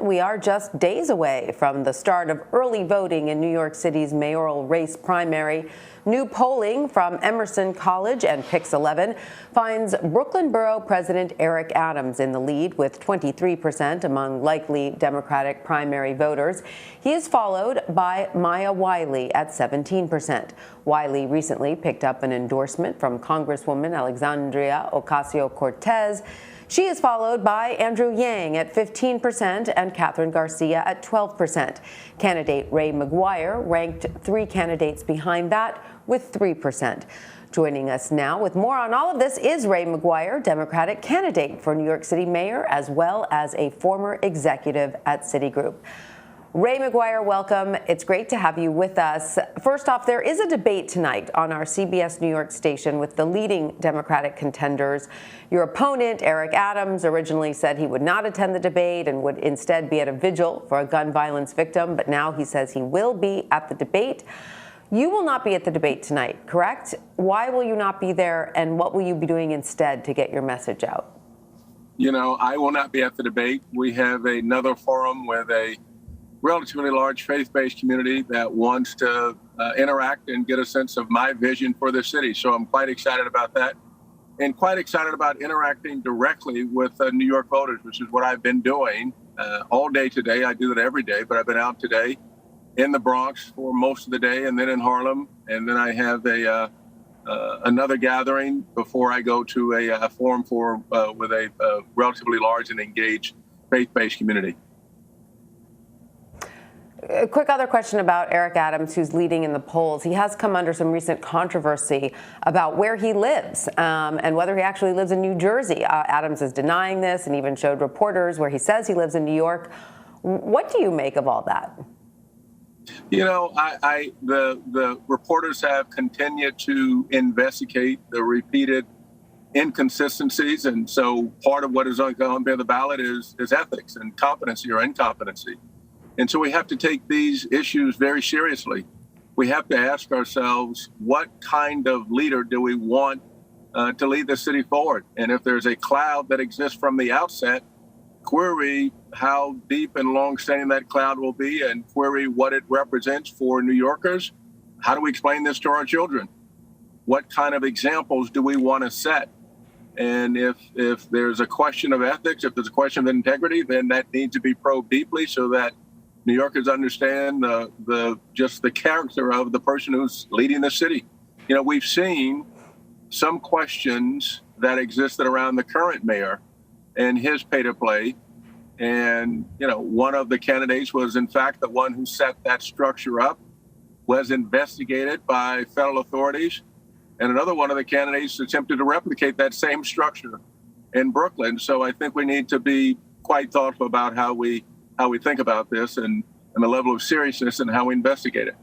We are just days away from the start of early voting in New York City's mayoral race primary. New polling from Emerson College and Pix 11 finds Brooklyn Borough President Eric Adams in the lead with 23% among likely Democratic primary voters. He is followed by Maya Wiley at 17%. Wiley recently picked up an endorsement from Congresswoman Alexandria Ocasio-Cortez. She is followed by Andrew Yang at 15% and Catherine Garcia at 12%. Candidate Ray McGuire ranked 3 candidates behind that with 3%. Joining us now with more on all of this is Ray McGuire, Democratic candidate for New York City mayor, as well as a former executive at Citigroup. Ray McGuire, welcome. It's great to have you with us. First off, there is a debate tonight on our CBS New York station with the leading Democratic contenders. Your opponent, Eric Adams, originally said he would not attend the debate and would instead be at a vigil for a gun violence victim, but now he says he will be at the debate. You will not be at the debate tonight, correct? Why will you not be there, and what will you be doing instead to get your message out? You know, I will not be at the debate. We have another forum with a relatively large faith-based community that wants to interact and get a sense of my vision for the city. So I'm quite excited about that, and quite excited about interacting directly with New York voters, which is what I've been doing all day today. I do that every day, but I've been out today in the Bronx for most of the day, and then in Harlem, and then I have another gathering before I go to a forum with a relatively large and engaged faith-based community. A quick other question about Eric Adams, who's leading in the polls. He has come under some recent controversy about where he lives and whether he actually lives in New Jersey. Adams is denying this and even showed reporters where he says he lives in New York. What do you make of all that? You know, the reporters have continued to investigate the repeated inconsistencies, and so part of what is going to be on the ballot is ethics and competency or incompetency. And so we have to take these issues very seriously. We have to ask ourselves, what kind of leader do we want to lead the city forward? And if there's a cloud that exists from the outset, query how deep and long-standing that cloud will be, and query what it represents for New Yorkers. How do we explain this to our children? What kind of examples do we want to set? And if there's a question of ethics, if there's a question of integrity, then that needs to be probed deeply so that New Yorkers understand just the character of the person who's leading the city. You know, we've seen some questions that existed around the current mayor and his pay-to-play. And, you know, one of the candidates was, in fact, the one who set that structure up, was investigated by federal authorities. And another one of the candidates attempted to replicate that same structure in Brooklyn. So I think we need to be quite thoughtful about how we think about this and the level of seriousness and how we investigate it.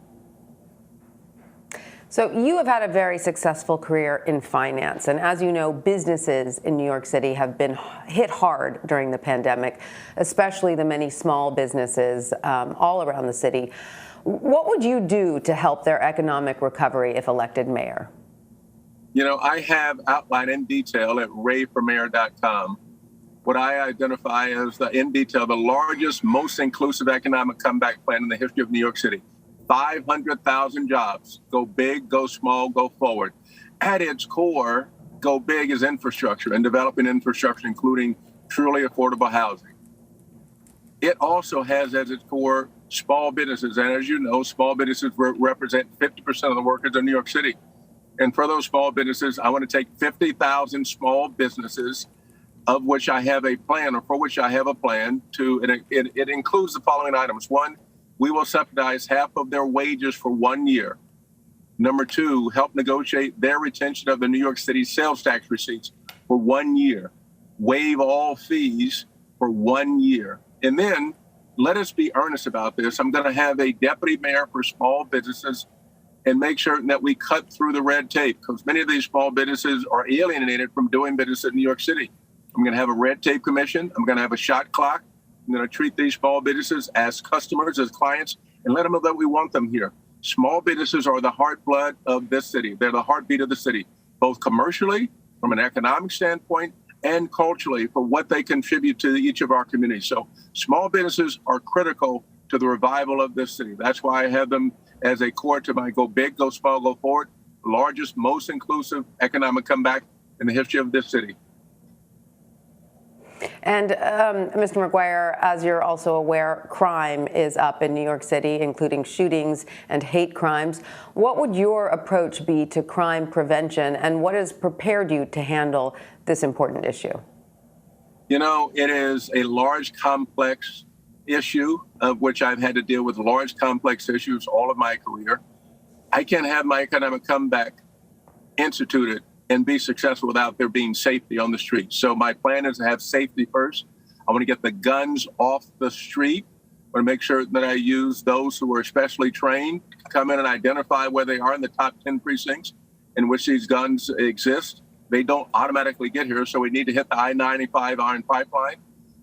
So you have had a very successful career in finance. And as you know, businesses in New York City have been hit hard during the pandemic, especially the many small businesses all around the city. What would you do to help their economic recovery if elected mayor? You know, I have outlined in detail at rayformayor.com what I identify as, in detail, the largest, most inclusive economic comeback plan in the history of New York City. 500,000 jobs. Go big, go small, go forward. At its core, go big is infrastructure and developing infrastructure, including truly affordable housing. It also has as its core small businesses. And as you know, small businesses represent 50% of the workers in New York City. And for those small businesses, I want to take 50,000 small businesses of which I have a plan, or for which I have a plan to, and it includes the following items. One, we will subsidize half of their wages for 1 year. Number two, help negotiate their retention of the New York City sales tax receipts for 1 year. Waive all fees for 1 year. And then let us be earnest about this. I'm going to have a deputy mayor for small businesses and make sure that we cut through the red tape, because many of these small businesses are alienated from doing business in New York City. I'm going to have a red tape commission. I'm going to have a shot clock. I'm going to treat these small businesses as customers, as clients, and let them know that we want them here. Small businesses are the heartblood of this city. They're the heartbeat of the city, both commercially, from an economic standpoint, and culturally for what they contribute to each of our communities. So small businesses are critical to the revival of this city. That's why I have them as a core to my Go Big, Go Small, Go Forward, largest, most inclusive economic comeback in the history of this city. And Mr. McGuire, as you're also aware, crime is up in New York City, including shootings and hate crimes. What would your approach be to crime prevention, and what has prepared you to handle this important issue? You know, it is a large, complex issue of which I've had to deal with large, complex issues all of my career. I can't have my economic comeback instituted and be successful without there being safety on the street. So my plan is to have safety first. I want to get the guns off the street. I want to make sure that I use those who are especially trained to come in and identify where they are in the top 10 precincts in which these guns exist. They don't automatically get here, so we need to hit the I-95 iron pipeline.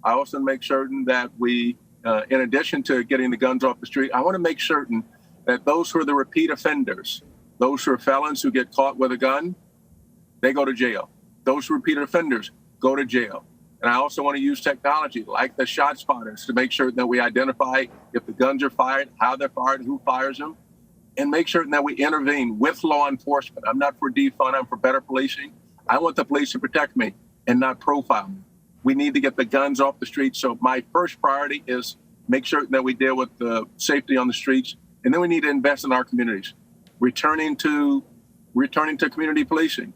I also make certain that we, in addition to getting the guns off the street, I want to make certain that those who are the repeat offenders, those who are felons who get caught with a gun, they go to jail. Those repeat offenders go to jail. And I also want to use technology like the shot spotters to make sure that we identify if the guns are fired, how they're fired, who fires them, and make sure that we intervene with law enforcement. I'm not for defund, I'm for better policing. I want the police to protect me and not profile me. We need to get the guns off the streets. So my first priority is make sure that we deal with the safety on the streets. And then we need to invest in our communities, returning to community policing.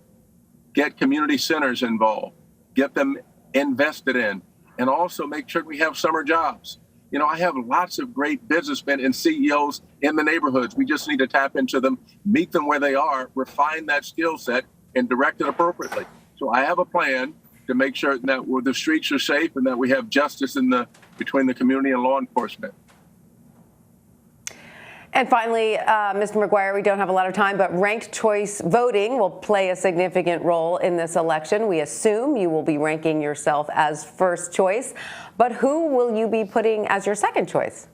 Get community centers involved, get them invested in, and also make sure we have summer jobs. You know, I have lots of great businessmen and CEOs in the neighborhoods. We just need to tap into them, meet them where they are, refine that skill set, and direct it appropriately. So I have a plan to make sure that the streets are safe and that we have justice between the community and law enforcement. And finally, Mr. McGuire, we don't have a lot of time, but ranked choice voting will play a significant role in this election. We assume you will be ranking yourself as first choice, but who will you be putting as your second choice?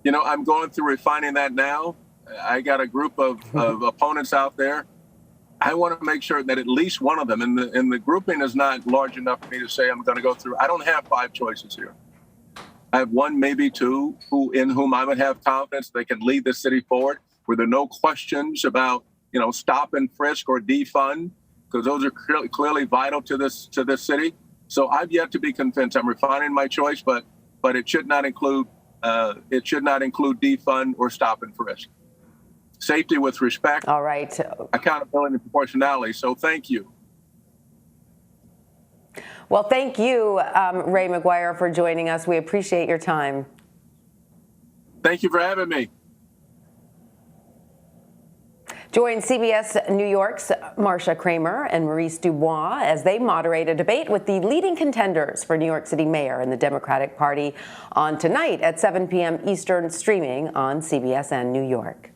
You know, I'm going through refining that now. I got a group of opponents out there. I want to make sure that at least one of them, and the grouping is not large enough for me to say I'm going to go through. I don't have 5 choices here. I have 1, maybe 2, in whom I would have confidence they can lead the city forward, where there are no questions about, you know, stop and frisk or defund, because those are clearly vital to this city. So I've yet to be convinced. I'm refining my choice, but it should not include defund or stop and frisk. Safety with respect. All right. Accountability and proportionality. So thank you. Well, thank you, Ray McGuire, for joining us. We appreciate your time. Thank you for having me. Join CBS New York's Marcia Kramer and Maurice Dubois as they moderate a debate with the leading contenders for New York City mayor in the Democratic Party on tonight at 7 p.m. Eastern, streaming on CBSN New York.